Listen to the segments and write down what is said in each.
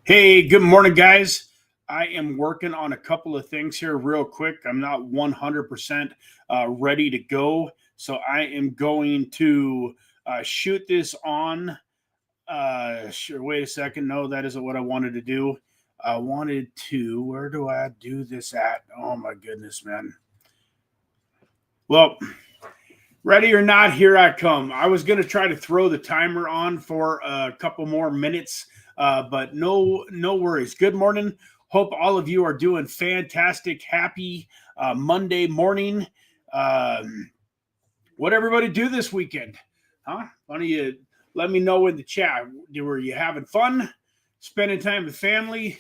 Hey, good morning, guys. I am working on a couple of things here real quick. I'm not 100% ready to go. So I am going to shoot this on. Sure, wait a second. No, that isn't what I wanted to do. I wanted to, where do I do this at? Oh my goodness, man. Well, ready or not, here I come. I was going to try to throw the timer on for a couple more minutes, but no worries. Good morning. Hope all of you are doing fantastic. Happy Monday morning. What everybody do this weekend? Huh? Why don't you let me know in the chat? Were you having fun? Spending time with family?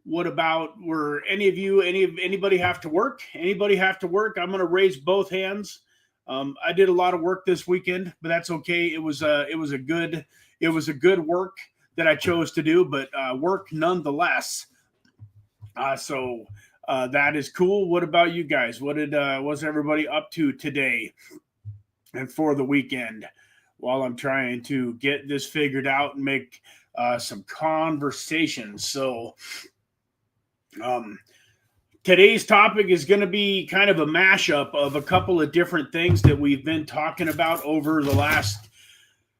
What about, were anybody have to work? Anybody have to work? I'm going to raise both hands. I did a lot of work this weekend, but that's okay. It was a good work that I chose to do, but work nonetheless. So that is cool. What about you guys? What was everybody up to today and for the weekend? While I'm trying to get this figured out and make some conversations. So today's topic is going to be kind of a mashup of a couple of different things that we've been talking about over the last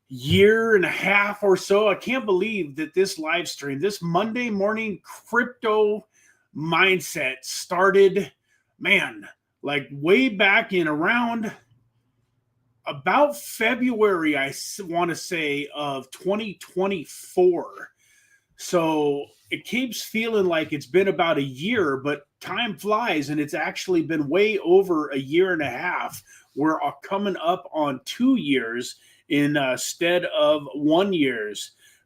year and a half or so. I can't believe that this live stream, this Monday morning crypto mindset started, man, like way back in around about February, I want to say, of 2024. So it keeps feeling like it's been about a year, but time flies, and it's actually been way over a year and a half. We're coming up on 2 years instead of 1 year.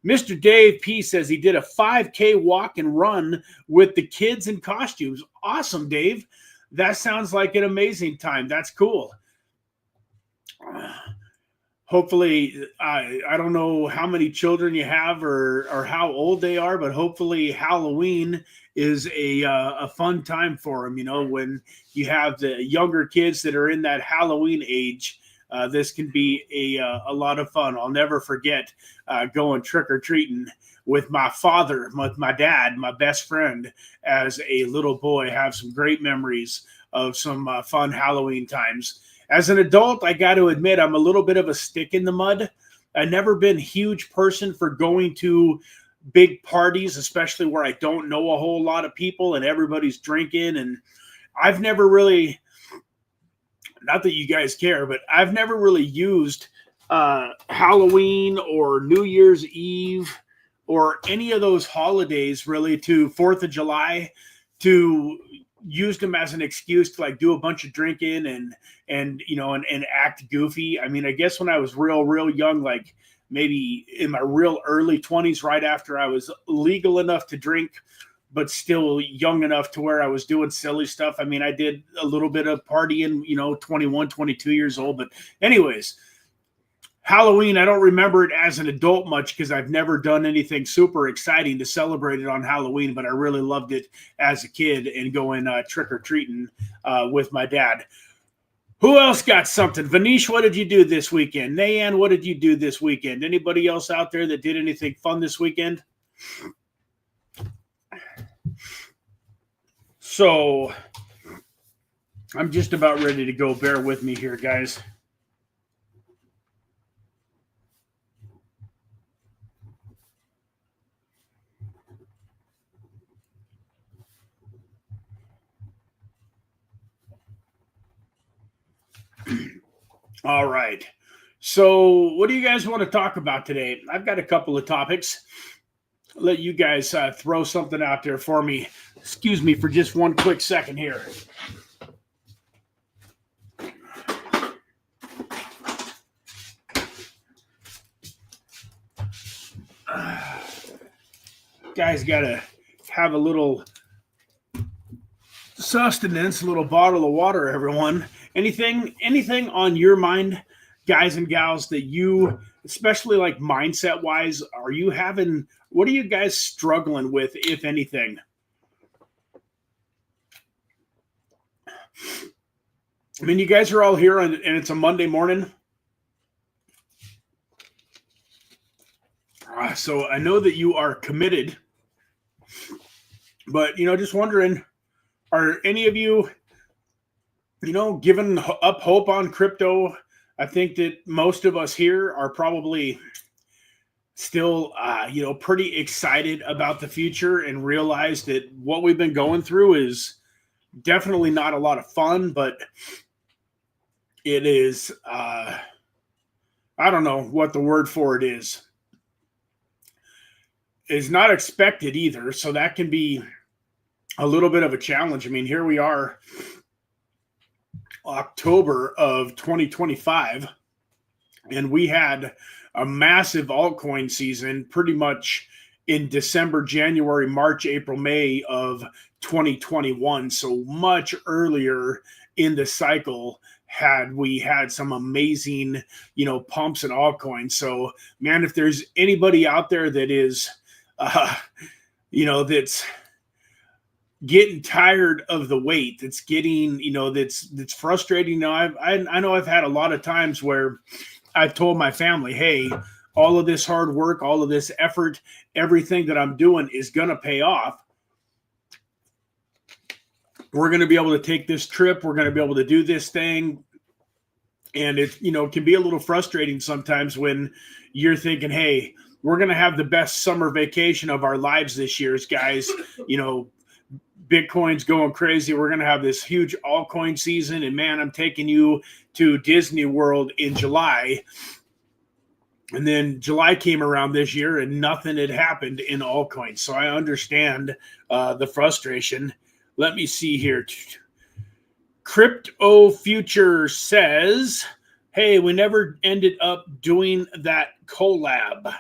Mr. Dave P says he did a 5K walk and run with the kids in costumes. Awesome, Dave. That sounds like an amazing time. That's cool. Hopefully, I don't know how many children you have or how old they are, but hopefully Halloween is a fun time for them. You know, when you have the younger kids that are in that Halloween age, this can be a lot of fun. I'll never forget going trick-or-treating with my father, with my dad, my best friend as a little boy. I have some great memories of some fun Halloween times. As an adult, I got to admit, I'm a little bit of a stick in the mud. I've never been a huge person for going to big parties, especially where I don't know a whole lot of people and everybody's drinking. And I've never really, not that you guys care, but I've never really used Halloween or New Year's Eve or any of those holidays really to 4th of July to used them as an excuse to like do a bunch of drinking and you know and act goofy. I mean, I guess when I was real young, like maybe in my real early 20s, right after I was legal enough to drink, but still young enough to where I was doing silly stuff. I mean, I did a little bit of partying, you know, 21, 22 years old. But anyways, Halloween, I don't remember it as an adult much because I've never done anything super exciting to celebrate it on Halloween, but I really loved it as a kid and going trick-or-treating with my dad. Who else got something? Vanish, what did you do this weekend? Nayan, what did you do this weekend? Anybody else out there that did anything fun this weekend? So I'm just about ready to go. Bear with me here, guys. All right. So what do you guys want to talk about today? I've got a couple of topics. I'll let you guys throw something out there for me. Excuse me for just one quick second here. Guys got to have a little sustenance, a little bottle of water, everyone. Anything on your mind, guys and gals, that you, especially like mindset wise, are you having, what are you guys struggling with, if anything? I mean, you guys are all here and it's a Monday morning. So I know that you are committed But, just wondering, are any of you, giving up hope on crypto? I think that most of us here are probably still, pretty excited about the future and realize that what we've been going through is definitely not a lot of fun, but it is, I don't know what the word for it is not expected either. So that can be a little bit of a challenge. I mean, here we are, October of 2025, and we had a massive altcoin season pretty much in December, January, March, April, May of 2021. So much earlier in the cycle had we had some amazing, pumps in altcoins. So, man, if there's anybody out there that is, that's getting tired of the wait, that's getting, that's frustrating. I know I've had a lot of times where I've told my family, hey, all of this hard work, all of this effort, everything that I'm doing is going to pay off. We're going to be able to take this trip. We're going to be able to do this thing. And it, can be a little frustrating sometimes when you're thinking, hey, we're going to have the best summer vacation of our lives this year, guys. Bitcoin's going crazy. We're going to have this huge altcoin season. And man, I'm taking you to Disney World in July. And then July came around this year and nothing had happened in altcoins. So I understand the frustration. Let me see here. Crypto Future says, hey, we never ended up doing that collab.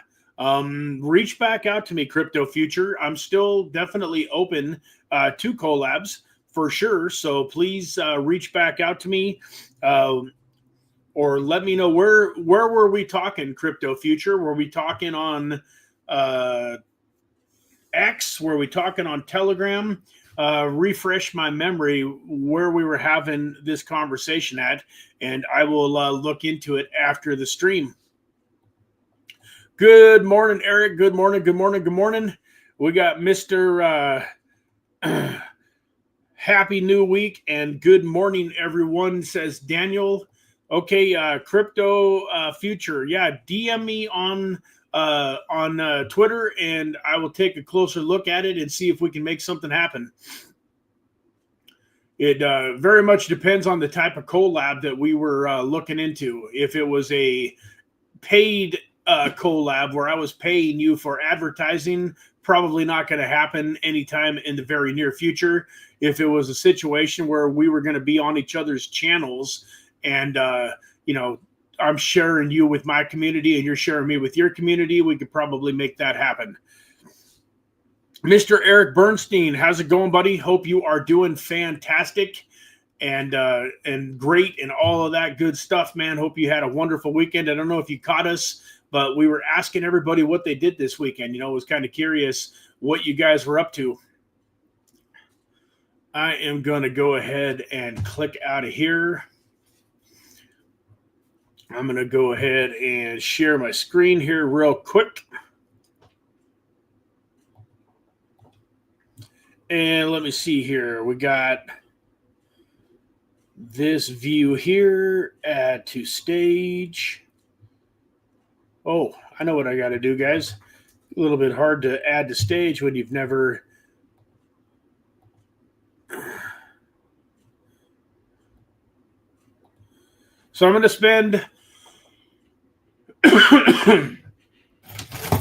Reach back out to me, Crypto Future. I'm still definitely open to collabs for sure. So please reach back out to me or let me know where were we talking, Crypto Future? Were we talking on X? Were we talking on Telegram? Refresh my memory where we were having this conversation at, and I will look into it after the stream. Good morning, Eric. Good morning. Good morning. Good morning. We got Mr. Happy New Week and good morning, everyone, says Daniel. Okay, Crypto Future. Yeah, DM me on Twitter, and I will take a closer look at it and see if we can make something happen. It very much depends on the type of collab that we were looking into. If it was a paid collab where I was paying you for advertising, probably not going to happen anytime in the very near future. If it was a situation where we were going to be on each other's channels and, I'm sharing you with my community and you're sharing me with your community, we could probably make that happen. Mr. Eric Bernstein, how's it going, buddy? Hope you are doing fantastic and great and all of that good stuff, man. Hope you had a wonderful weekend. I don't know if you caught us, but we were asking everybody what they did this weekend. I was kind of curious what you guys were up to. I am going to go ahead and click out of here. I'm going to go ahead and share my screen here real quick. And let me see here. We got this view here, add to stage. Oh, I know what I got to do, guys. A little bit hard to add to stage when you've never... So I'm going to spend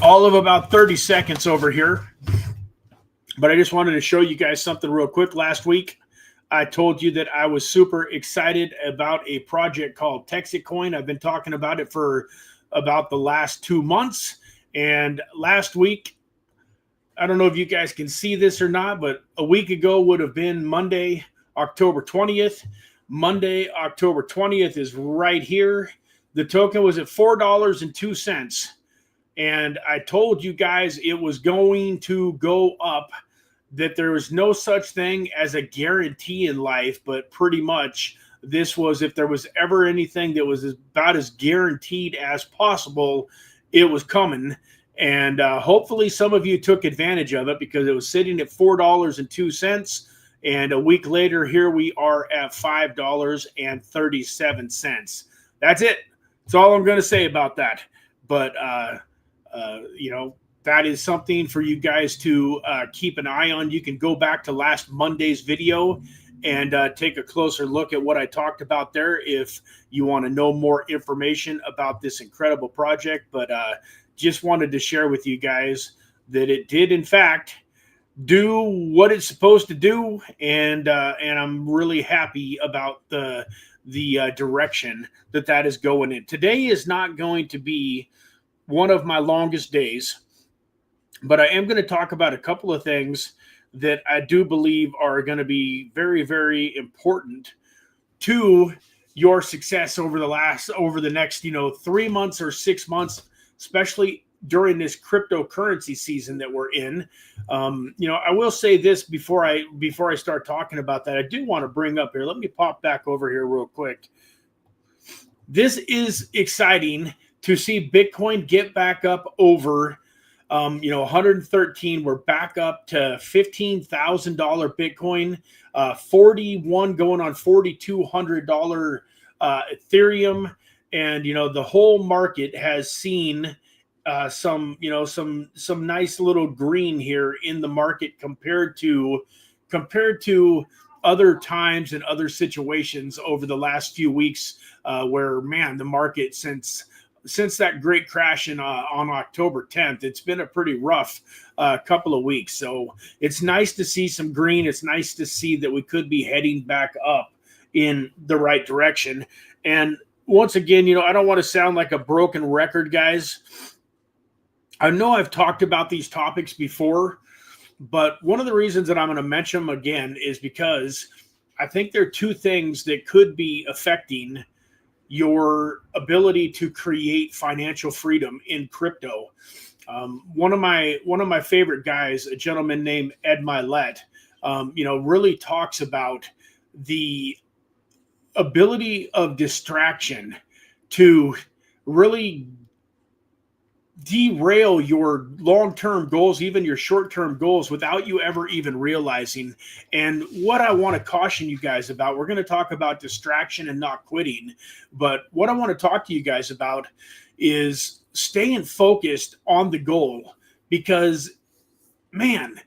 all of about 30 seconds over here. But I just wanted to show you guys something real quick. Last week, I told you that I was super excited about a project called Texitcoin. I've been talking about it for about the last 2 months. And last week, I don't know if you guys can see this or not, but a week ago would have been Monday, October 20th. Monday, October 20th is right here. The token was at $4.02. And I told you guys it was going to go up, that there was no such thing as a guarantee in life, but pretty much this was, if there was ever anything that was about as guaranteed as possible, it was coming. And hopefully some of you took advantage of it, because it was sitting at $4.02. And a week later, here we are at $5.37. That's it. That's all I'm going to say about that. But, you know, that is something for you guys to keep an eye on. You can go back to last Monday's video and take a closer look at what I talked about there if you want to know more information about this incredible project. But just wanted to share with you guys that it did, in fact, do what it's supposed to do, and I'm really happy about the direction that is going in. Today is not going to be one of my longest days, but I am going to talk about a couple of things that I do believe are going to be very, very important to your success over the next 3 months or 6 months, especially during this cryptocurrency season that we're in. I will say this before I start talking about that. I do want to bring up here. Let me pop back over here real quick. This is exciting to see Bitcoin get back up over 113. We're back up to $15,000 Bitcoin, 41 going on $4,200 Ethereum, and the whole market has seen some nice little green here in the market compared to other times and other situations over the last few weeks, where, man, the market since that great crash on October 10th, it's been a pretty rough couple of weeks. So it's nice to see some green. It's nice to see that we could be heading back up in the right direction. And once again, I don't want to sound like a broken record, guys. I know I've talked about these topics before, but one of the reasons that I'm going to mention them again is because I think there are two things that could be affecting your ability to create financial freedom in crypto. One of my favorite guys, a gentleman named Ed Milet, really talks about the ability of distraction to really derail your long-term goals, even your short-term goals, without you ever even realizing. And what I want to caution you guys about, we're going to talk about distraction and not quitting, but what I want to talk to you guys about is staying focused on the goal. Because, man,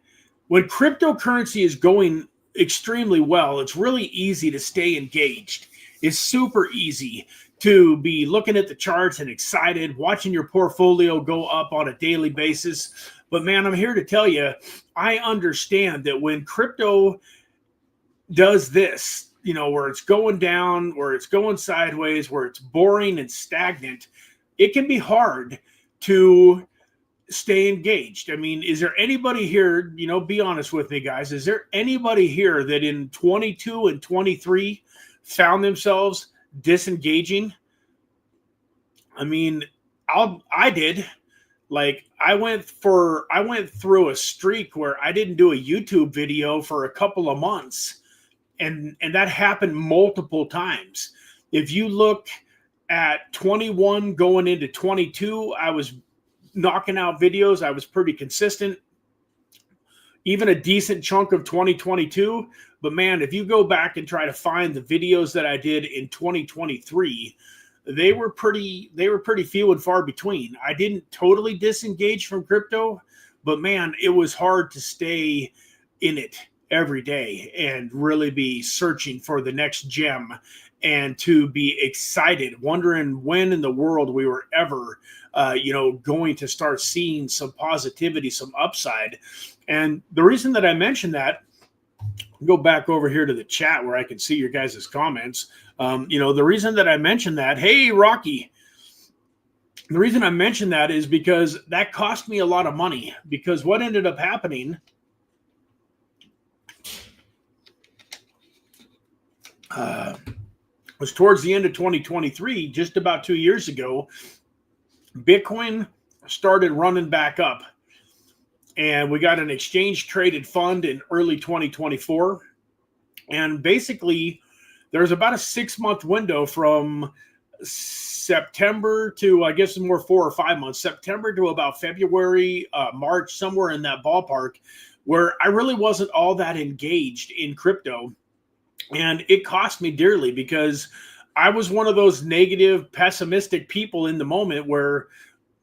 when cryptocurrency is going extremely well, it's really easy to stay engaged. It's super easy to be looking at the charts and excited, watching your portfolio go up on a daily basis. But, man, I'm here to tell you, I understand that when crypto does this, where it's going down, where it's going sideways, where it's boring and stagnant, it can be hard to stay engaged. I mean, is there anybody here, be honest with me, guys, is there anybody here that in 22 and 23 found themselves disengaging? I mean, I did. Like, I went through a streak where I didn't do a YouTube video for a couple of months, and that happened multiple times. If you look at 21 going into 22, I was knocking out videos. I was pretty consistent. Even a decent chunk of 2022. But, man, if you go back and try to find the videos that I did in 2023, they were pretty few and far between. I didn't totally disengage from crypto, but, man, it was hard to stay in it every day and really be searching for the next gem and to be excited, wondering when in the world we were ever going to start seeing some positivity, some upside. And the reason that I mentioned that, go back over here to the chat where I can see your guys' comments. The reason that I mentioned that, hey, Rocky, the reason I mentioned that is because that cost me a lot of money. Because what ended up happening was towards the end of 2023, just about 2 years ago, Bitcoin started running back up. And we got an exchange traded fund in early 2024. And basically, there's about a 6-month window from September to, I guess, more 4 or 5 months, September to about February, March, somewhere in that ballpark, where I really wasn't all that engaged in crypto. And it cost me dearly because I was one of those negative, pessimistic people in the moment where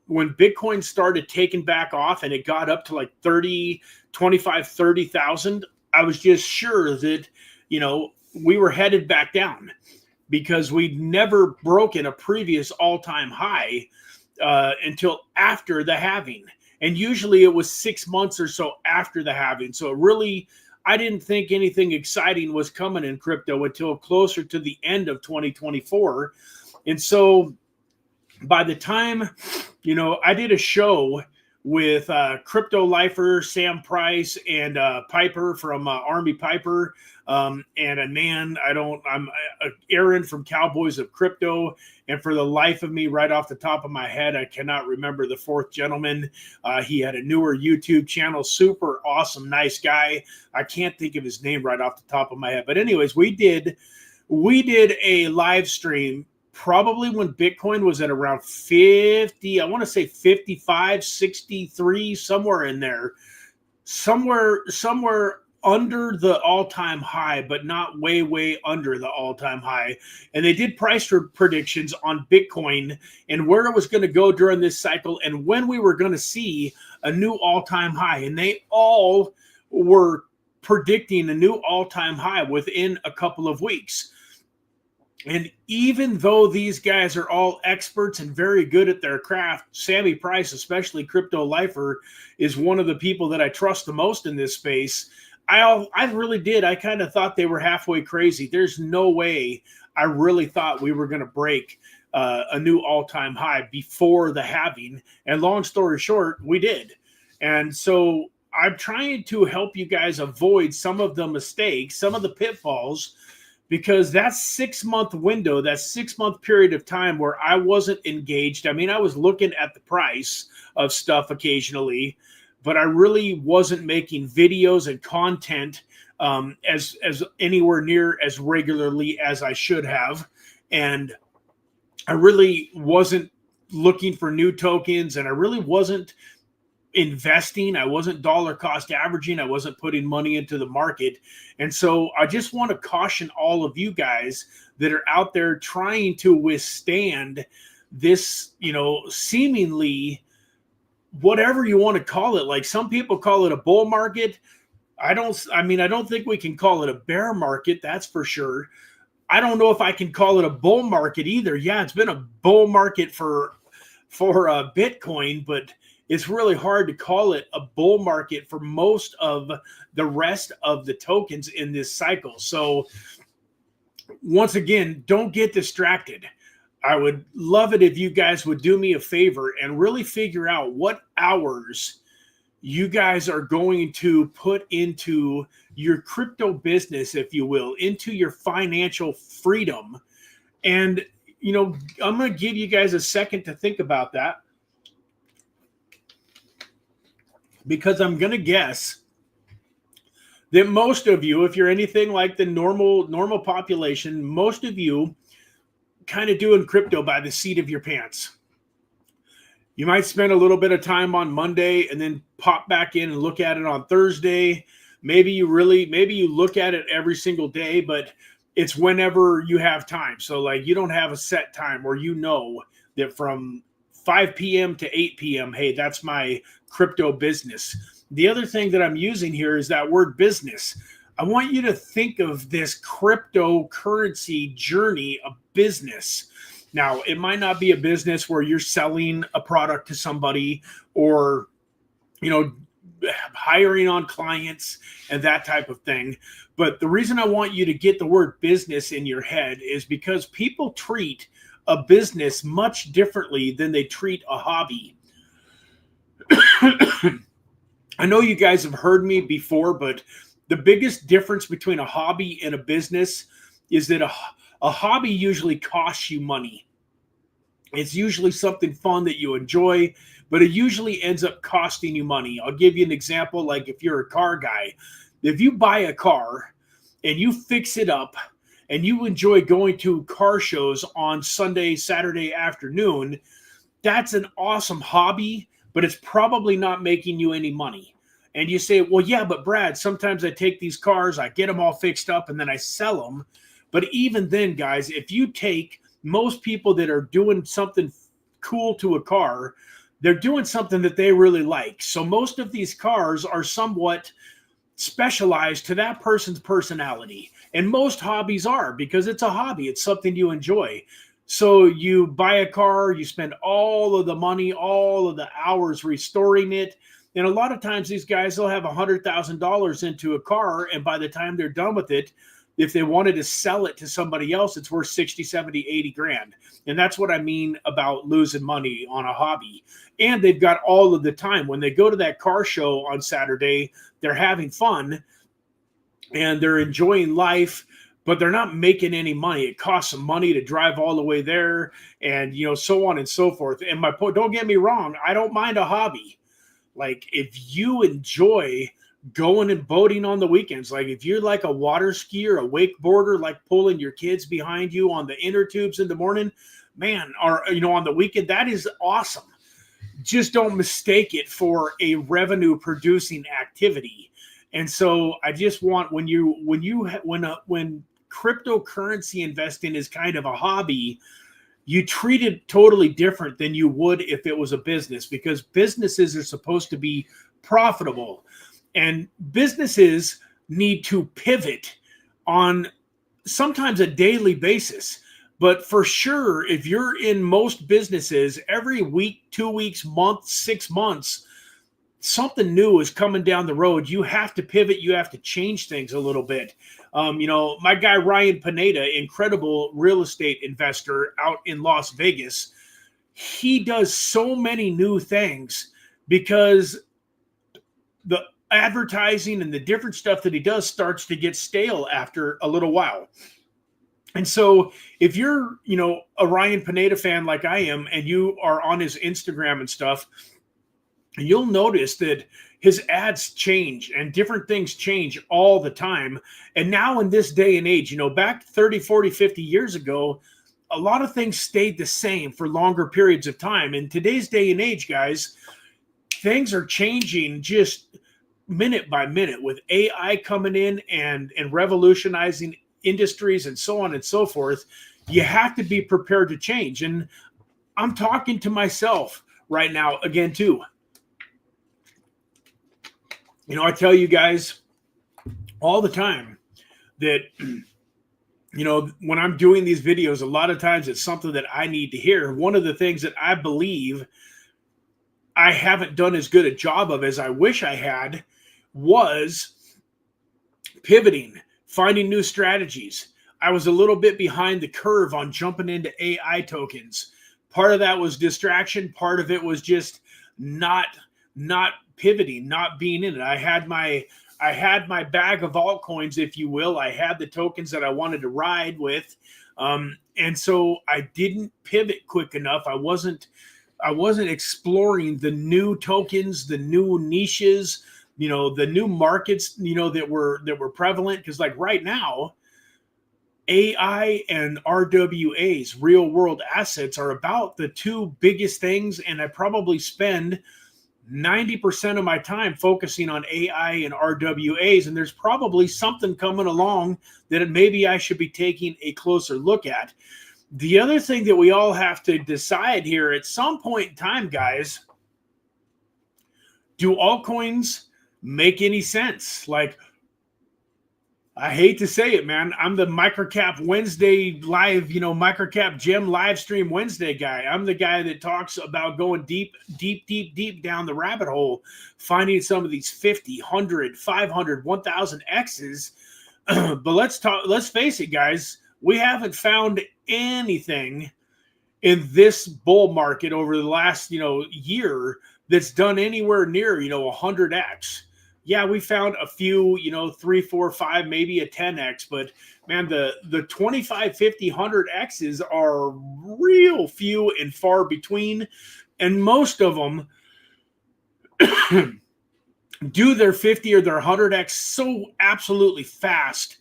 when Bitcoin started taking back off and it got up to like 30, 25, 30,000, I was just sure that, we were headed back down because we'd never broken a previous all-time high until after the halving. And usually it was 6 months or so after the halving. So I didn't think anything exciting was coming in crypto until closer to the end of 2024. And so by the time, I did a show with Crypto Lifer, Sam Price, and Piper from Army Piper, and I'm Aaron from Cowboys of Crypto. And for the life of me, right off the top of my head, I cannot remember the fourth gentleman. He had a newer YouTube channel, super awesome, nice guy. I can't think of his name right off the top of my head. But anyways, we did a live stream probably when Bitcoin was at around 50, I want to say 55, 63, somewhere in there, somewhere under the all-time high, but not way under the all-time high. And they did price predictions on Bitcoin and where it was going to go during this cycle and when we were going to see a new all-time high. And they all were predicting a new all-time high within a couple of weeks. And even though these guys are all experts and very good at their craft, Sammy Price, especially Crypto Lifer, is one of the people that I trust the most in this space. I really did. I kind of thought they were halfway crazy. There's no way I really thought we were going to break a new all-time high before the halving. And long story short, we did. And so I'm trying to help you guys avoid some of the mistakes, some of the pitfalls, because that 6 month window, that 6 month period of time where I wasn't engaged. I mean, I was looking at the price of stuff occasionally, but I really wasn't making videos and content as anywhere near as regularly as I should have. And I really wasn't looking for new tokens, and I really wasn't investing. I wasn't dollar cost averaging. I wasn't putting money into the market. And so I just want to caution all of you guys that are out there trying to withstand this, seemingly whatever you want to call it. Like some people call it a bull market. I don't think we can call it a bear market. That's for sure. I don't know if I can call it a bull market either. Yeah, it's been a bull market for Bitcoin, but it's really hard to call it a bull market for most of the rest of the tokens in this cycle. So once again, don't get distracted. I would love it if you guys would do me a favor and really figure out what hours you guys are going to put into your crypto business, if you will, into your financial freedom. And, I'm going to give you guys a second to think about that, because I'm going to guess that most of you, if you're anything like the normal population, most of you kind of doing crypto by the seat of your pants. You might spend a little bit of time on Monday and then pop back in and look at it on Thursday. Maybe you look at it every single day, but it's whenever you have time. So like you don't have a set time where that from 5 p.m. to 8 p.m., hey, that's my crypto business. The other thing that I'm using here is that word business. I want you to think of this cryptocurrency journey a business. Now, it might not be a business where you're selling a product to somebody or, hiring on clients and that type of thing. But the reason I want you to get the word business in your head is because people treat a business much differently than they treat a hobby. I know you guys have heard me before, but the biggest difference between a hobby and a business is that a hobby usually costs you money. It's usually something fun that you enjoy, but it usually ends up costing you money. I'll give you an example. Like if you're a car guy, if you buy a car and you fix it up and you enjoy going to car shows on Sunday, Saturday afternoon, that's an awesome hobby, but it's probably not making you any money. And you say, well, yeah, but Brad, sometimes I take these cars, I get them all fixed up, and then I sell them. But even then, guys, if you take most people that are doing something cool to a car, they're doing something that they really like. So most of these cars are somewhat specialized to that person's personality. And most hobbies are, because it's a hobby. It's something you enjoy. So you buy a car, you spend all of the money, all of the hours restoring it. And a lot of times these guys will have $100,000 into a car. And by the time they're done with it, if they wanted to sell it to somebody else, it's worth 60, 70, 80 grand. And that's what I mean about losing money on a hobby. And they've got all of the time. When they go to that car show on Saturday, they're having fun and they're enjoying life, but they're not making any money. It costs them money to drive all the way there and, you know, so on and so forth. And my point, don't get me wrong, I don't mind a hobby. Like if you enjoy going and boating on the weekends, like if you're like a water skier, a wakeboarder, like pulling your kids behind you on the inner tubes in the morning, man, or, you know, on the weekend, that is awesome. Just don't mistake it for a revenue producing activity. And so I just want, when cryptocurrency investing is kind of a hobby, you treat it totally different than you would if it was a business, because businesses are supposed to be profitable. And businesses need to pivot on sometimes a daily basis. But for sure, if you're in most businesses, every week, 2 weeks, month, 6 months, something new is coming down the road. You have to pivot. You have to change things a little bit. You know, my guy, Ryan Pineda, incredible real estate investor out in Las Vegas, he does so many new things because the advertising and the different stuff that he does starts to get stale after a little while. And so if you're, you know, a Ryan Pineda fan like I am, and you are on his Instagram and stuff, you'll notice that his ads change and different things change all the time. And now in this day and age, you know, back 30, 40, 50 years ago, a lot of things stayed the same for longer periods of time. In today's day and age, guys, things are changing just minute by minute with AI coming in and revolutionizing industries and so on and so forth. You have to be prepared to change. And I'm talking to myself right now again, too. You know, I tell you guys all the time that, you know, when I'm doing these videos, a lot of times it's something that I need to hear. One of the things that I believe I haven't done as good a job of as I wish I had was pivoting, finding new strategies. I was a little bit behind the curve on jumping into AI tokens. Part of that was distraction. Part of it was just not pivoting, not being in it. I had my bag of altcoins, if you will. I had the tokens that I wanted to ride with. And so I didn't pivot quick enough. I wasn't exploring the new tokens, the new niches, you know, the new markets, you know, that were prevalent. Because like right now, AI and RWAs, real world assets, are about the two biggest things. And I probably spend 90% of my time focusing on AI and RWAs. And there's probably something coming along that maybe I should be taking a closer look at. The other thing that we all have to decide here at some point in time, guys, do altcoins make any sense? Like, I hate to say it, man, I'm the Microcap Wednesday live, you know, Microcap Gem live stream Wednesday guy. I'm the guy that talks about going deep down the rabbit hole, finding some of these 50, 100, 500, 1,000 X's. But let's face it, guys, we haven't found anything in this bull market over the last, you know, year that's done anywhere near, you know, 100X. Yeah, we found a few, you know, 3, 4, 5, maybe a 10X, but man, the 25, 50, 100Xs are real few and far between. And most of them do their 50 or their 100X so absolutely fast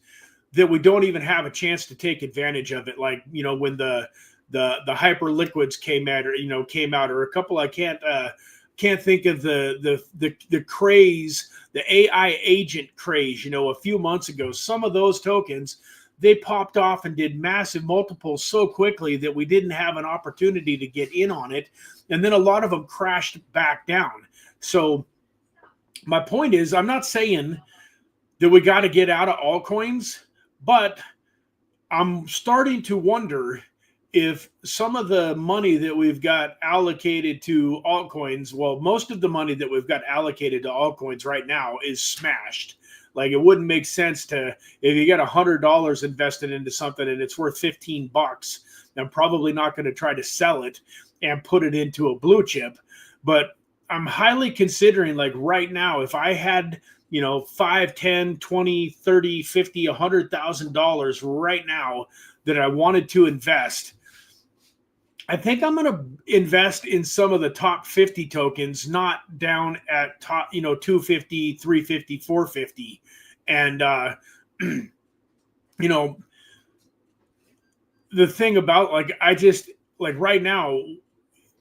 that we don't even have a chance to take advantage of it. Like, you know, when the hyper liquids came out, or a couple, I can't think of the craze, the AI agent craze, you know, a few months ago. Some of those tokens, they popped off and did massive multiples so quickly that we didn't have an opportunity to get in on it. And then a lot of them crashed back down. So my point is, I'm not saying that we got to get out of altcoins, but I'm starting to wonder if some of the money that we've got allocated to altcoins, well, most of the money that we've got allocated to altcoins right now is smashed. Like, it wouldn't make sense to, if you get $100 invested into something and it's worth $15, I'm probably not going to try to sell it and put it into a blue chip. But I'm highly considering, like, right now, if I had, you know, 5, 10, 20, 30, 50, $100,000 right now that I wanted to invest, I think I'm going to invest in some of the top 50 tokens, not down at top, you know, 250, 350, 450. And, you know, the thing about, like, I just, like, right now,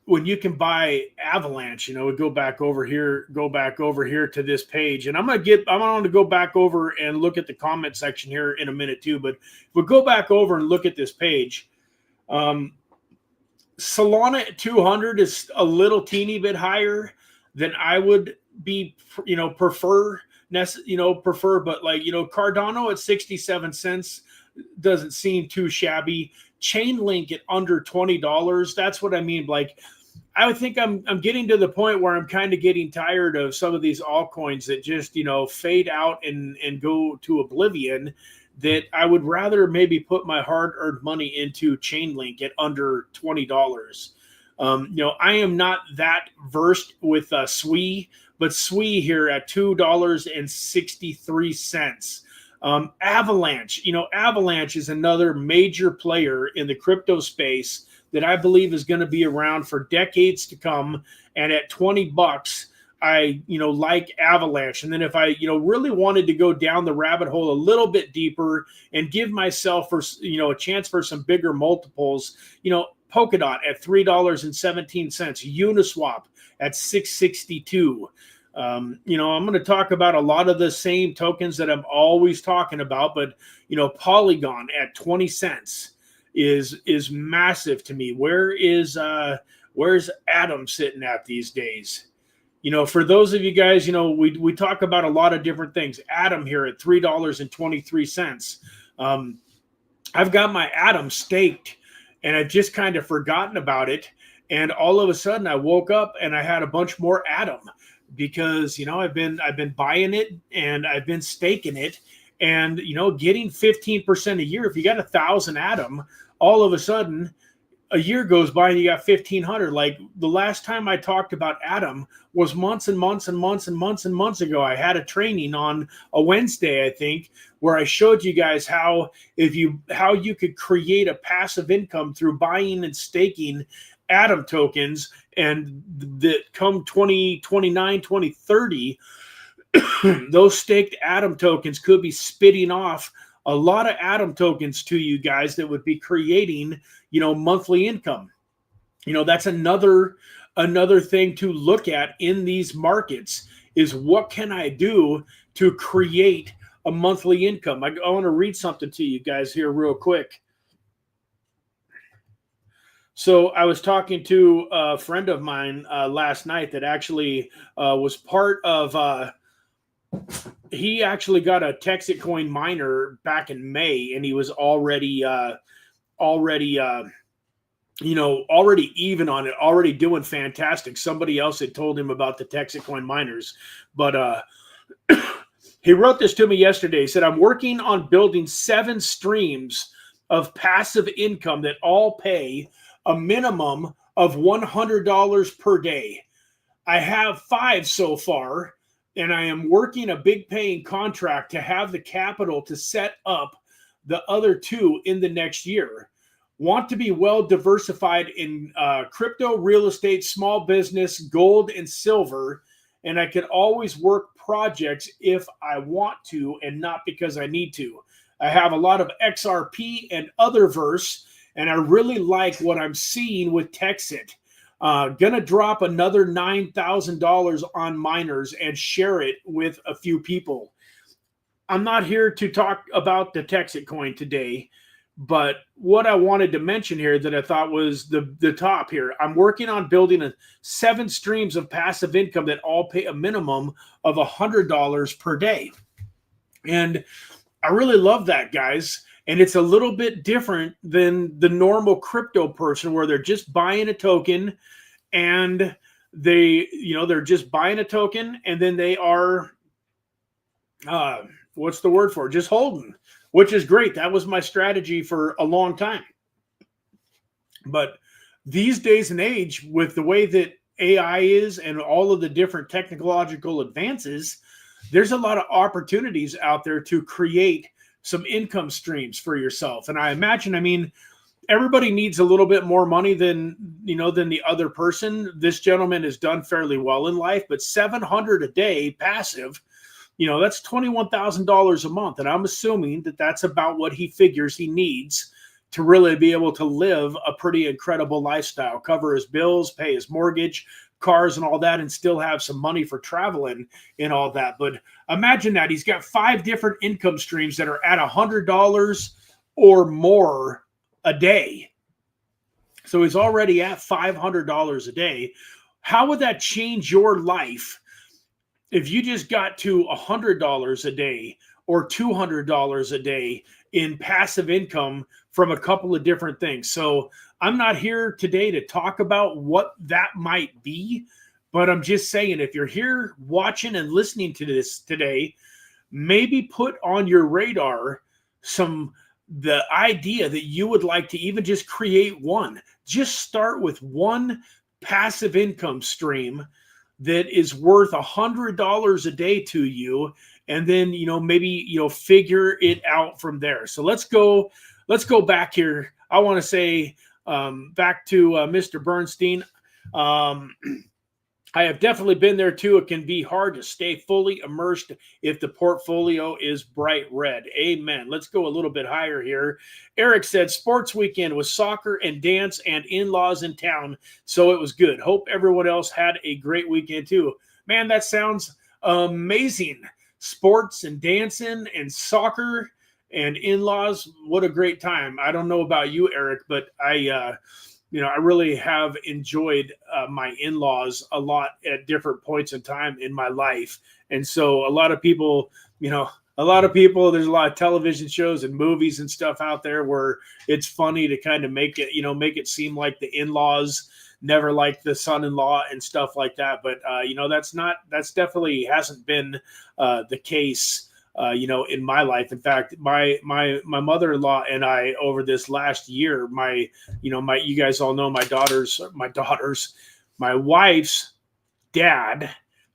when you can buy Avalanche, you know, go back over here to this page. And I'm going to go back over and look at the comment section here in a minute too. But if we go back over and look at this page, Solana at 200 is a little teeny bit higher than I would be, you know, prefer, but, like, you know, Cardano at 67 cents doesn't seem too shabby. Chainlink at under $20. That's what I mean. Like, I would think I'm getting to the point where I'm kind of getting tired of some of these altcoins that just, you know, fade out and go to oblivion, that I would rather maybe put my hard-earned money into Chainlink at under $20. You know, I am not that versed with SWE, but SWE here at $2.63. Avalanche, you know, Avalanche is another major player in the crypto space that I believe is going to be around for decades to come. And at $20, I, you know, like Avalanche. And then if I, you know, really wanted to go down the rabbit hole a little bit deeper and give myself, for, you know, a chance for some bigger multiples, you know, Polkadot at $3.17, Uniswap at $6.62. You know, I'm going to talk about a lot of the same tokens that I'm always talking about, but, you know, Polygon at 20 cents is massive to me. Where's Atom sitting at these days? You know, for those of you guys, you know, we talk about a lot of different things. Atom here at $3.23. I've got my Atom staked, and I've just kind of forgotten about it. And all of a sudden, I woke up and I had a bunch more Atom, because, you know, I've been buying it and I've been staking it, and, you know, getting 15% a year. If you got 1,000 Atom, all of a sudden a year goes by and you got 1,500. Like, the last time I talked about Atom was months and months and months and months and months ago. I had a training on a Wednesday, I think, where I showed you guys how you could create a passive income through buying and staking Atom tokens, and that come 2029, 2030, those staked Atom tokens could be spitting off a lot of Atom tokens to you guys that would be creating, you know, monthly income. You know, that's another thing to look at in these markets, is what can I do to create a monthly income? I want to read something to you guys here real quick. So I was talking to a friend of mine last night that actually was part of, he actually got a Texitcoin miner back in May, and he was already even on it, already doing fantastic. Somebody else had told him about the Texitcoin miners, but he wrote this to me yesterday. He said, "I'm working on building 7 streams of passive income that all pay a minimum of $100 per day. I have 5 so far, and I am working a big paying contract to have the capital to set up the other 2 in the next year. Want to be well diversified in crypto, real estate, small business, gold, and silver, and I can always work projects if I want to and not because I need to. I have a lot of XRP and other verse, and I really like what I'm seeing with Texit. Gonna drop another $9,000 on miners and share it with a few people. I'm not here to talk about the Texit coin today, but what I wanted to mention here that I thought was the top here. I'm working on building 7 streams of passive income that all pay a minimum of $100 per day. And I really love that, guys. And it's a little bit different than the normal crypto person where they're just buying a token and they're just buying a token and then they are, what's the word for it? Just holding, which is great. That was my strategy for a long time. But these days and age, with the way that AI is and all of the different technological advances, there's a lot of opportunities out there to create some income streams for yourself. And I imagine, I mean, everybody needs a little bit more money than the other person. This gentleman has done fairly well in life, but $700 a day passive, that's $21,000 a month. And I'm assuming that that's about what he figures he needs to really be able to live a pretty incredible lifestyle, cover his bills, pay his mortgage, cars and all that, and still have some money for traveling and all that. But imagine that he's got 5 different income streams that are at $100 or more a day. So he's already at $500 a day. How would that change your life if you just got to $100 a day or $200 a day in passive income from a couple of different things? So I'm not here today to talk about what that might be, but I'm just saying, if you're here watching and listening to this today, maybe put on your radar the idea that you would like to even just create one. Just start with one passive income stream that is worth $100 a day to you, and then maybe figure it out from there. So let's go back here. I want to say back to Mr. Bernstein. I have definitely been there too. It can be hard to stay fully immersed if the portfolio is bright red. Amen. Let's go a little bit higher here. Eric said, sports weekend with soccer and dance and in-laws in town, so it was good. Hope everyone else had a great weekend too. Man, that sounds amazing. Sports and dancing and soccer and in-laws. What a great time. I don't know about you, Eric, but I really have enjoyed my in-laws a lot at different points in time in my life. And so a lot of people, there's a lot of television shows and movies and stuff out there where it's funny to kind of make it seem like the in-laws never liked the son-in-law and stuff like that. But, that's definitely hasn't been the case. In my life. In fact, my mother-in-law and I, over this last year, you guys all know my wife's dad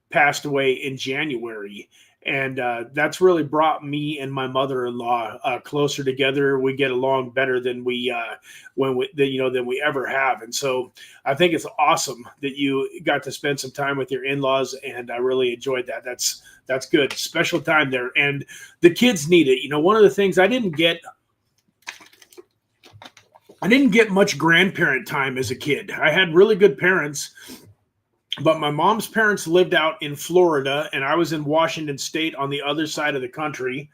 passed away in January. And that's really brought me and my mother-in-law closer together. We get along better than we ever have. And so I think it's awesome that you got to spend some time with your in-laws, and I really enjoyed that. That's good. Special time there. And the kids need it. One of the things I didn't get much grandparent time as a kid. I had really good parents, but my mom's parents lived out in Florida, and I was in Washington State on the other side of the country.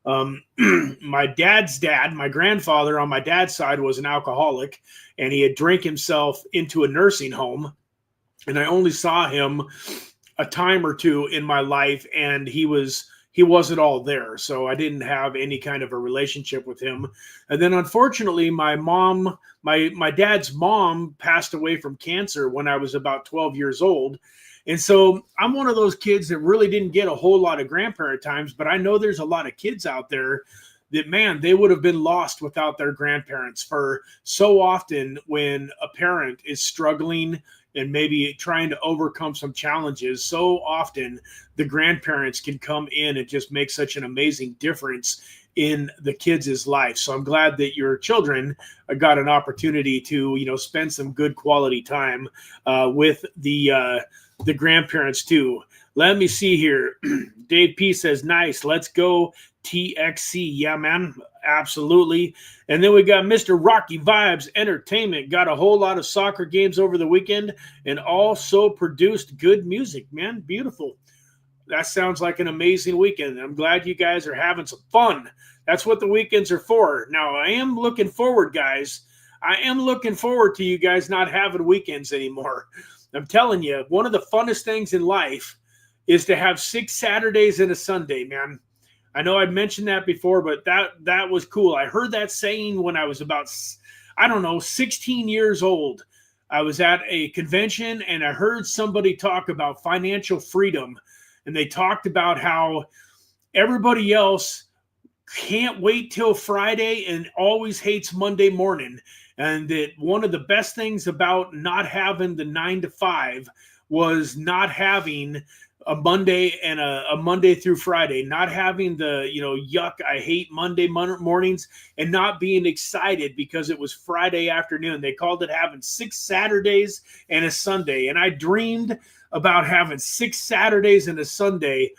My dad's dad, my grandfather on my dad's side, was an alcoholic, and he had drank himself into a nursing home. And I only saw him a time or two in my life, and he wasn't all there. So I didn't have any kind of a relationship with him. And then unfortunately, my dad's mom passed away from cancer when I was about 12 years old. And so I'm one of those kids that really didn't get a whole lot of grandparent times, but I know there's a lot of kids out there that, man, they would have been lost without their grandparents. For so often when a parent is struggling and maybe trying to overcome some challenges, so often the grandparents can come in and just make such an amazing difference in the kids' life. So I'm glad that your children got an opportunity to, spend some good quality time with the grandparents too. Let me see here. Dave P says, nice. Let's go TXC. Yeah, man. Absolutely. And then we got Mr. Rocky Vibes Entertainment. Got a whole lot of soccer games over the weekend and also produced good music, man. Beautiful. That sounds like an amazing weekend. I'm glad you guys are having some fun. That's what the weekends are for. Now, I am looking forward, guys. I am looking forward to you guys not having weekends anymore. I'm telling you, one of the funnest things in life is to have 6 Saturdays and a Sunday, man. I know I mentioned that before, but that was cool. I heard that saying when I was about, 16 years old. I was at a convention and I heard somebody talk about financial freedom. And they talked about how everybody else can't wait till Friday and always hates Monday morning. And that one of the best things about not having the 9 to 5 was not having a Monday and a Monday through Friday, not having the, yuck, I hate Monday mornings, and not being excited because it was Friday afternoon. They called it having 6 Saturdays and a Sunday. And I dreamed about having 6 Saturdays and a Sunday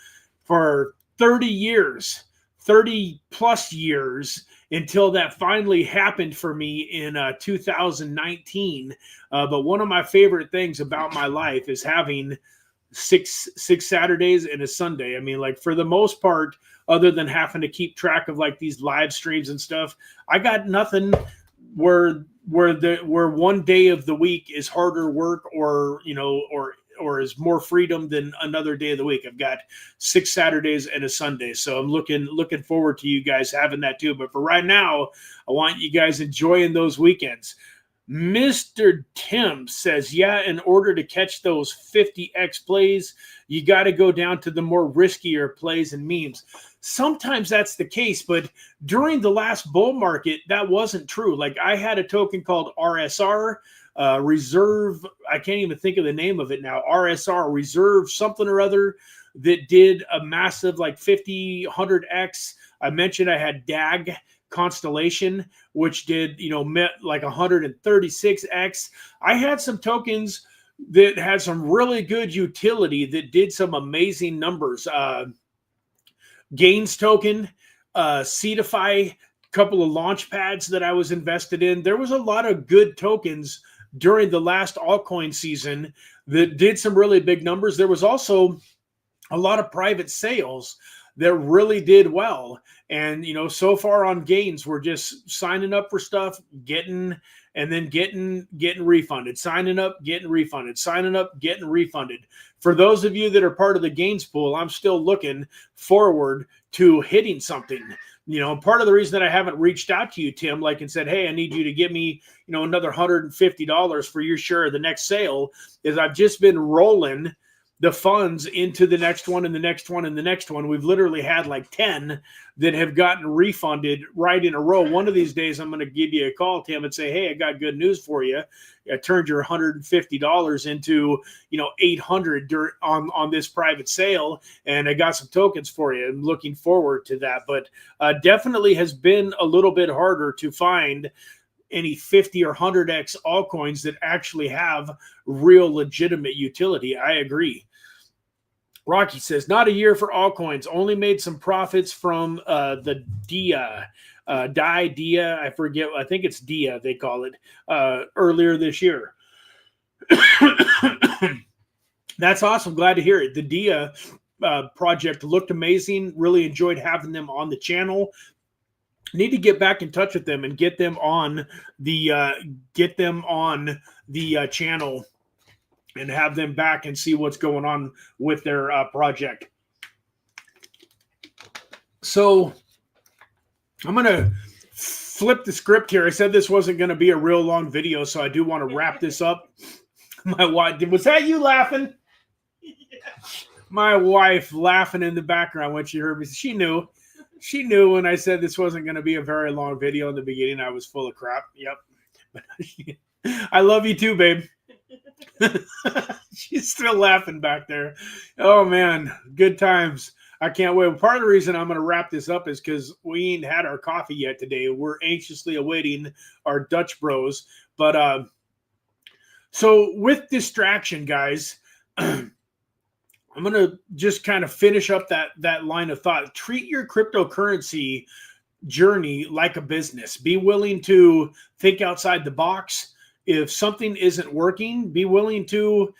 for 30 years, 30 plus years, until that finally happened for me in 2019. But one of my favorite things about my life is having six Saturdays and a Sunday. I mean, like, for the most part, other than having to keep track of like these live streams and stuff, I got nothing where one day of the week is harder work or is more freedom than another day of the week. I've got 6 Saturdays and a Sunday. So I'm looking forward to you guys having that too. But for right now, I want you guys enjoying those weekends. Mr. Tim says, yeah, in order to catch those 50x plays, you got to go down to the more riskier plays and memes. Sometimes that's the case, but during the last bull market, that wasn't true. Like, I had a token called RSR, Reserve, I can't even think of the name of it now, RSR, Reserve something or other, that did a massive like 50, 100x. I mentioned I had DAG Constellation, which did, met like 136x. I had some tokens that had some really good utility that did some amazing numbers. Gains token, Cetify, couple of launch pads that I was invested in. There was a lot of good tokens during the last altcoin season that did some really big numbers. There was also a lot of private sales that really did well. And, so far on gains, we're just signing up for stuff, getting refunded, signing up, getting refunded, signing up, getting refunded. For those of you that are part of the gains pool, I'm still looking forward to hitting something. Part of the reason that I haven't reached out to you, Tim, like, and said, hey, I need you to give me, another $150 for your share of the next sale, is I've just been rolling the funds into the next one and the next one and the next one. We've literally had like 10 that have gotten refunded right in a row. One of these days, I'm going to give you a call, Tim, and say, hey, I got good news for you. I turned your $150 into, 800 on this private sale, and I got some tokens for you. I'm looking forward to that, but definitely has been a little bit harder to find any 50 or 100x altcoins that actually have real legitimate utility. I agree. Rocky says, not a year for altcoins. Only made some profits from the Deana, Deana, I forget. I think it's Deana, they call it, earlier this year. That's awesome. Glad to hear it. The Deana project looked amazing. Really enjoyed having them on the channel. Need to get back in touch with them and get them on the channel and have them back and see what's going on with their project. So I'm gonna flip the script here. I said this wasn't going to be a real long video, so I do want to wrap this up. My wife, was that you laughing? Yeah. My wife laughing in the background when she heard me. She knew when I said this wasn't going to be a very long video in the beginning. I was full of crap. Yep. I love you too, babe. She's still laughing back there. Oh, man. Good times. I can't wait. Part of the reason I'm going to wrap this up is because we ain't had our coffee yet today. We're anxiously awaiting our Dutch bros. But so with distraction, guys, I'm going to just kind of finish up that line of thought. Treat your cryptocurrency journey like a business. Be willing to think outside the box. If something isn't working, be willing to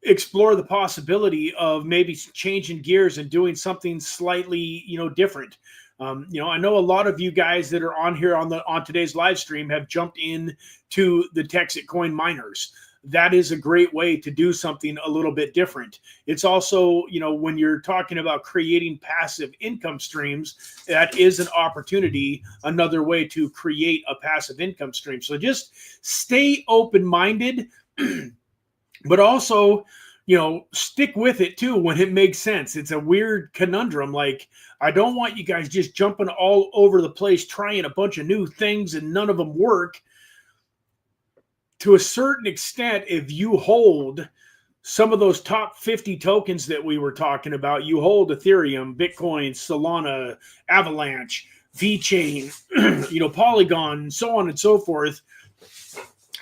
explore the possibility of maybe changing gears and doing something slightly, different. I know a lot of you guys that are on here on today's live stream have jumped in to the Texas coin miners. That is a great way to do something a little bit different. It's also, when you're talking about creating passive income streams, that is an opportunity, another way to create a passive income stream. So just stay open-minded, but also, stick with it too when it makes sense. It's a weird conundrum. Like, I don't want you guys just jumping all over the place, trying a bunch of new things and none of them work. To a certain extent, if you hold some of those top 50 tokens that we were talking about, you hold Ethereum, Bitcoin, Solana, Avalanche, VeChain, Polygon, so on and so forth.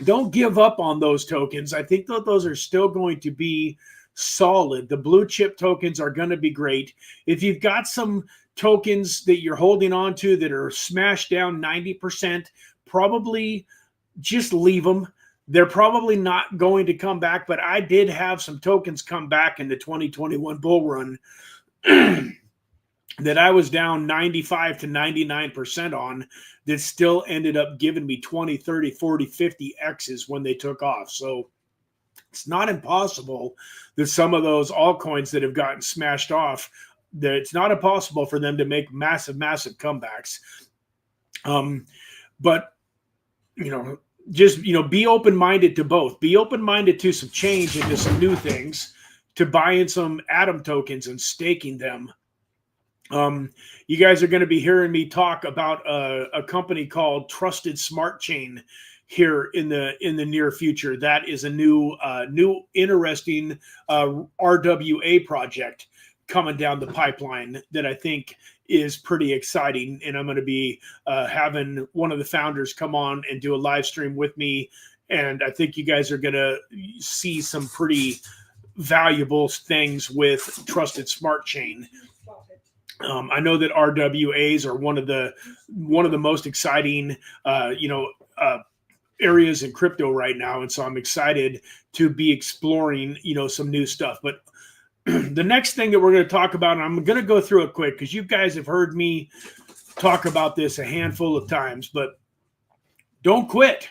Don't give up on those tokens. I think that those are still going to be solid. The blue chip tokens are going to be great. If you've got some tokens that you're holding on to that are smashed down 90%, probably just leave them. They're probably not going to come back, but I did have some tokens come back in the 2021 bull run that I was down 95 to 99% on that still ended up giving me 20, 30, 40, 50 X's when they took off. So it's not impossible that some of those altcoins that have gotten smashed off, that it's not impossible for them to make massive, massive comebacks. But, just, be open-minded to both. Be open-minded to some change and to some new things, to buying some Atom tokens and staking them. You guys are going to be hearing me talk about a company called Trusted Smart Chain here in the near future. That is a new interesting RWA project coming down the pipeline that I think is pretty exciting. And I'm going to be having one of the founders come on and do a live stream with me. And I think you guys are going to see some pretty valuable things with Trusted Smart Chain. I know that RWAs are one of the most exciting, areas in crypto right now. And so I'm excited to be exploring, some new stuff. But the next thing that we're going to talk about, and I'm going to go through it quick because you guys have heard me talk about this a handful of times, but don't quit.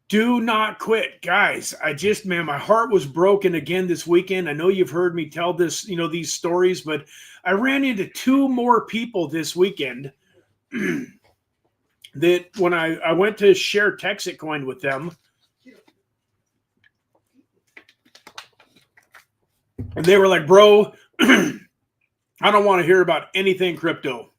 Do not quit, guys. My heart was broken again this weekend. I know you've heard me tell this, these stories, but I ran into two more people this weekend that when I went to share Texas coin with them, and they were like, bro, I don't want to hear about anything crypto.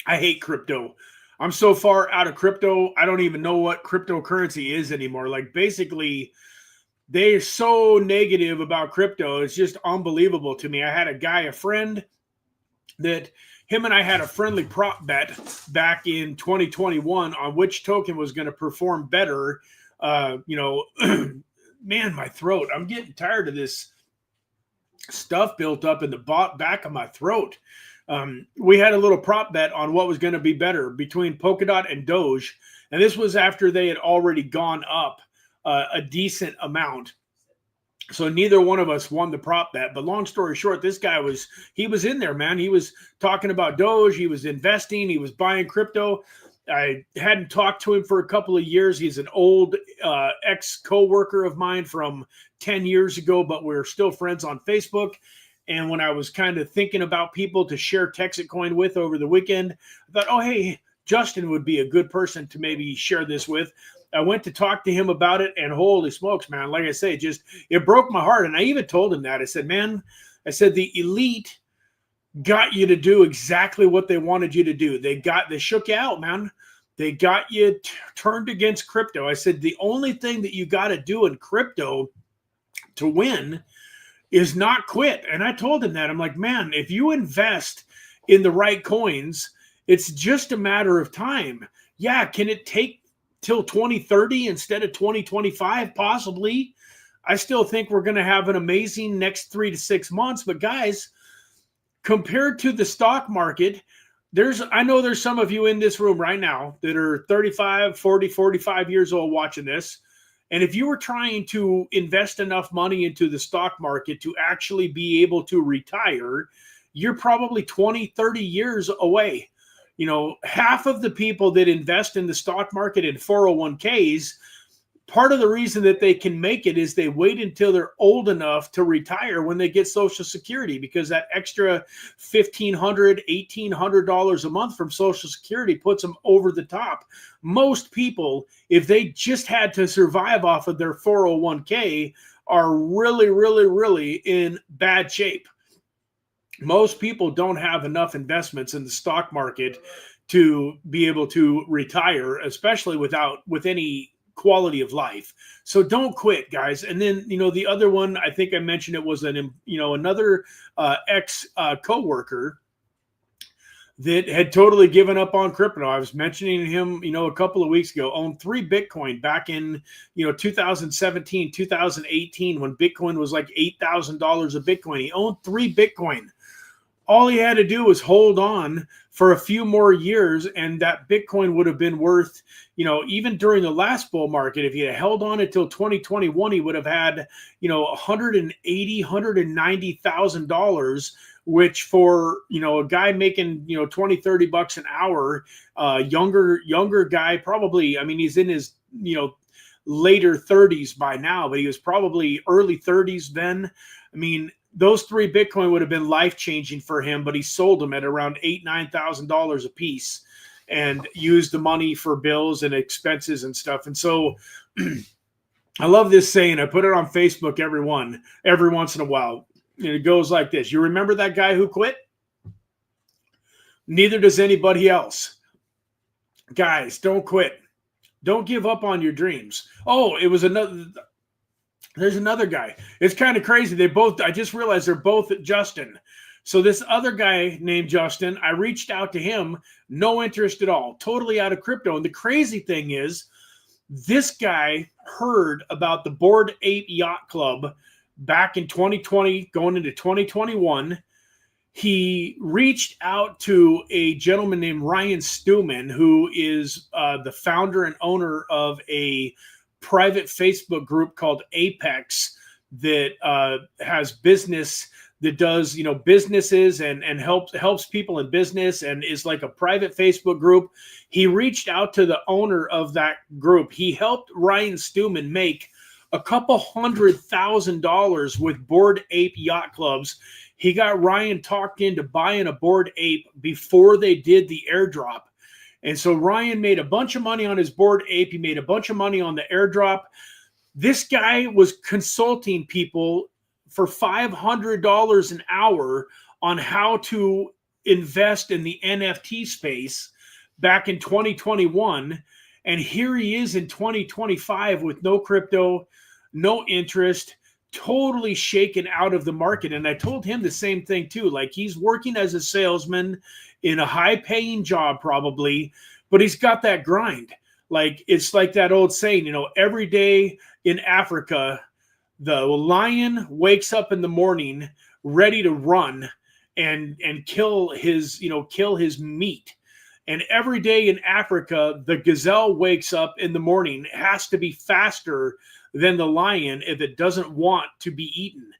I hate crypto. I'm so far out of crypto, I don't even know what cryptocurrency is anymore. Like, basically, they're so negative about crypto. It's just unbelievable to me. I had a friend that him and I had a friendly prop bet back in 2021 on which token was going to perform better. Man, my throat. I'm getting tired of this stuff built up in the back of my throat. We had a little prop bet on what was going to be better between Polkadot and Doge. And this was after they had already gone up a decent amount. So neither one of us won the prop bet. But long story short, this guy was in there, man. He was talking about Doge. He was investing. He was buying crypto. I hadn't talked to him for a couple of years. He's an old ex-coworker of mine from 10 years ago, but we're still friends on Facebook. And when I was kind of thinking about people to share Texas coin with over the weekend, I thought, oh, hey, Justin would be a good person to maybe share this with. I went to talk to him about it, and holy smokes, man, like I say, it broke my heart. And I even told him that. I said, man, the elite got you to do exactly what they wanted you to do. They shook you out, man. They got you turned against crypto. I said, the only thing that you got to do in crypto to win is not quit. And I told him that. I'm like, man, if you invest in the right coins, it's just a matter of time. Yeah, can it take till 2030 instead of 2025? Possibly. I still think we're going to have an amazing next 3 to 6 months. But guys, compared to the stock market, I know there's some of you in this room right now that are 35, 40, 45 years old watching this. And if you were trying to invest enough money into the stock market to actually be able to retire, you're probably 20, 30 years away. You know, half of the people that invest in the stock market in 401ks, part of the reason that they can make it is they wait until they're old enough to retire when they get Social Security, because that extra $1,500, $1,800 a month from Social Security puts them over the top. Most people, if they just had to survive off of their 401k, are really, really, really in bad shape. Most people don't have enough investments in the stock market to be able to retire, especially with any quality of life. So don't quit, guys. And then, you know, the other one, I think I mentioned it was another ex coworker that had totally given up on crypto. I was mentioning him, you know, a couple of weeks ago, owned 3 Bitcoin back in, 2017, 2018, when Bitcoin was like $8,000 a Bitcoin. He owned 3 Bitcoin. All he had to do was hold on for a few more years, and that Bitcoin would have been worth, even during the last bull market, if he had held on until 2021, he would have had, $180,000, $190,000, which for, a guy making, 20, 30 bucks an hour, younger guy, probably, I mean, he's in his, later 30s by now, but he was probably early 30s then. I mean, those 3 Bitcoin would have been life-changing for him, but he sold them at around $8,000, $9,000 a piece and used the money for bills and expenses and stuff. And so I love this saying. I put it on Facebook, every once in a while. And it goes like this: you remember that guy who quit? Neither does anybody else. Guys, don't quit. Don't give up on your dreams. Oh, there's another guy. It's kind of crazy. I just realized they're both Justin. So this other guy named Justin, I reached out to him, no interest at all, totally out of crypto. And the crazy thing is, this guy heard about the Bored Ape Yacht Club back in 2020, going into 2021. He reached out to a gentleman named Ryan Stewman, who is the founder and owner of a private Facebook group called Apex that has business that does, businesses and helps people in business, and is like a private Facebook group. He reached out to the owner of that group. He helped Ryan Stewman make a couple $100,000 with Bored Ape Yacht Clubs. He got Ryan talked into buying a Bored Ape before they did the airdrop. And so Ryan made a bunch of money on his Bored Ape. He made a bunch of money on the airdrop. This guy was consulting people for $500 an hour on how to invest in the NFT space back in 2021. And here he is in 2025 with no crypto, no interest, totally shaken out of the market. And I told him the same thing too. Like, he's working as a salesman in a high-paying job probably, but he's got that grind. Like, it's like that old saying, every day in Africa, the lion wakes up in the morning ready to run and kill his meat. And every day in Africa, the gazelle wakes up in the morning. It has to be faster than the lion if it doesn't want to be eaten.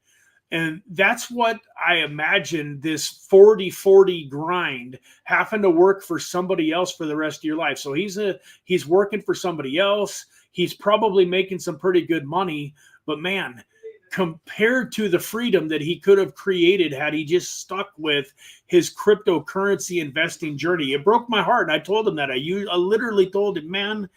And that's what I imagine this 40-40 grind, having to work for somebody else for the rest of your life. So he's working for somebody else. He's probably making some pretty good money, but man, compared to the freedom that he could have created had he just stuck with his cryptocurrency investing journey, it broke my heart. I told him that. I literally told him, man,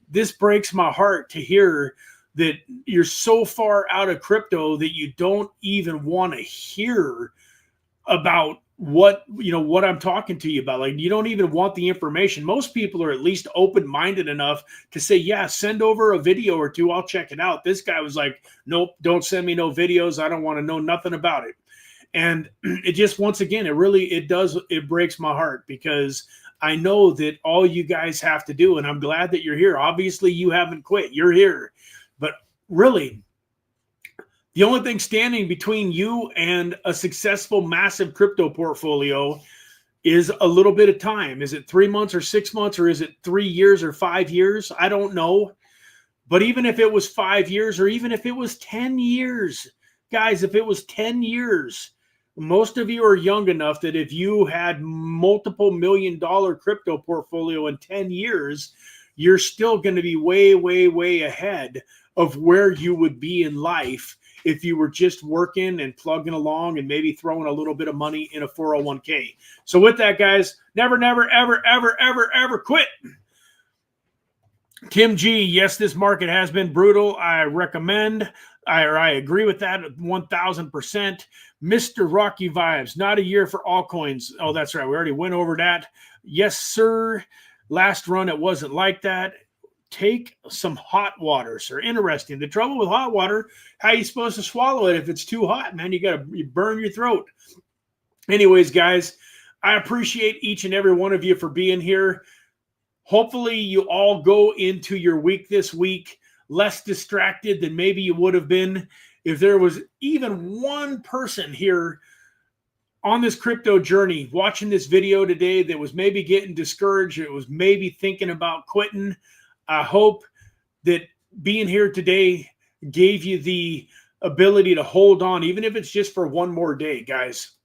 this breaks my heart to hear that you're so far out of crypto that you don't even want to hear about what I'm talking to you about. Like, you don't even want the information. Most people are at least open-minded enough to say, yeah, send over a video or two, I'll check it out. This guy was like, nope, don't send me no videos. I don't want to know nothing about it. And it just, once again, it breaks my heart, because I know that all you guys have to do, and I'm glad that you're here. Obviously you haven't quit, you're here. But really, The only thing standing between you and a successful, massive crypto portfolio is a little bit of time. Is it 3 months or 6 months, or is it 3 years or 5 years? I don't know. But even if it was 5 years, or even if it was 10 years, guys, if it was 10 years, most of you are young enough that if you had multiple $1-million crypto portfolio in 10 years, you're still going to be way, way, way ahead of where you would be in life if you were just working and plugging along and maybe throwing a little bit of money in a 401k. So with that, guys, never, never, ever, ever, ever, ever quit. Kim G, yes, this market has been brutal. I recommend, I agree with that 1000%. Mr. Rocky Vibes, not a year for altcoins. Oh, that's right. We already went over that. Yes, sir. Last run, it wasn't like that. Take some hot water, sir. Interesting. The trouble with hot water, how are you supposed to swallow it if it's too hot, man? You burn your throat. Anyways, guys, I appreciate each and every one of you for being here. Hopefully you all go into your week this week less distracted than maybe you would have been if there was even one person here on this crypto journey watching this video today that was maybe getting discouraged, it was maybe thinking about quitting. I hope that being here today gave you the ability to hold on, even if it's just for one more day, guys.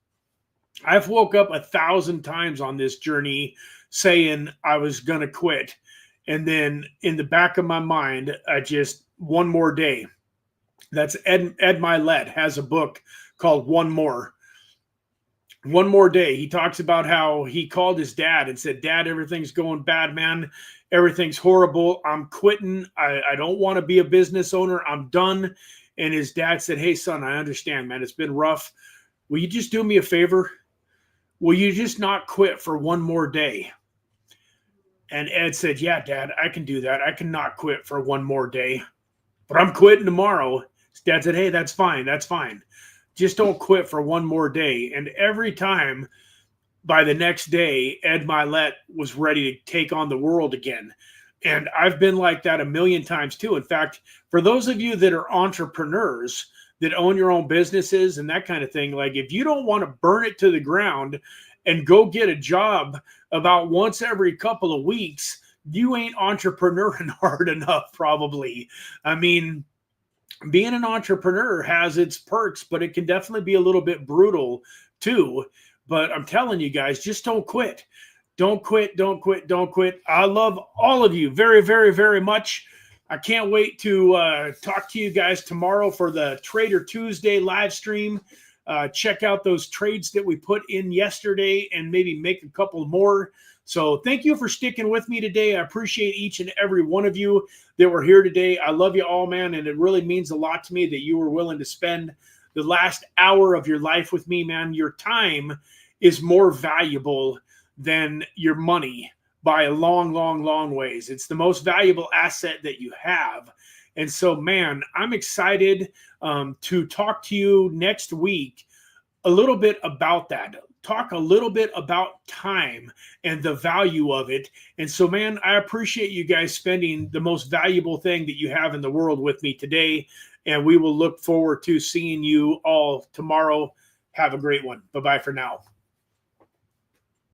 I've woke up 1,000 times on this journey saying I was going to quit. And then in the back of my mind, I just, one more day. That's Ed Milet has a book called One More Day. He talks about how he called his dad and said, Dad, everything's going bad, man. Everything's horrible. I'm quitting. I don't want to be a business owner. I'm done. And his dad said, hey, son, I understand, man. It's been rough. Will you just do me a favor? Will you just not quit for one more day? And Ed said, yeah, Dad, I can do that. I can not quit for one more day, but I'm quitting tomorrow. His dad said, hey, that's fine. That's fine. Just don't quit for one more day. And every time by the next day, Ed Milet was ready to take on the world again. And I've been like that a million times too. In fact, for those of you that are entrepreneurs that own your own businesses and that kind of thing, like if you don't want to burn it to the ground and go get a job about once every couple of weeks, you ain't entrepreneuring hard enough, probably. I mean, being an entrepreneur has its perks, but it can definitely be a little bit brutal too. But I'm telling you guys, just don't quit. Don't quit, don't quit, don't quit. I love all of you very, very, very much. I can't wait to talk to you guys tomorrow for the Trader Tuesday live stream. Check out those trades that we put in yesterday and maybe make a couple more. So thank you for sticking with me today. I appreciate each and every one of you that were here today. I love you all, man, and it really means a lot to me that you were willing to spend the last hour of your life with me, man. Your time is more valuable than your money by a long, long, long ways. It's the most valuable asset that you have. And so, man, I'm excited to talk to you next week a little bit about that. Talk a little bit about time and the value of it. And so, man, I appreciate you guys spending the most valuable thing that you have in the world with me today. And we will look forward to seeing you all tomorrow. Have a great one. Bye-bye for now.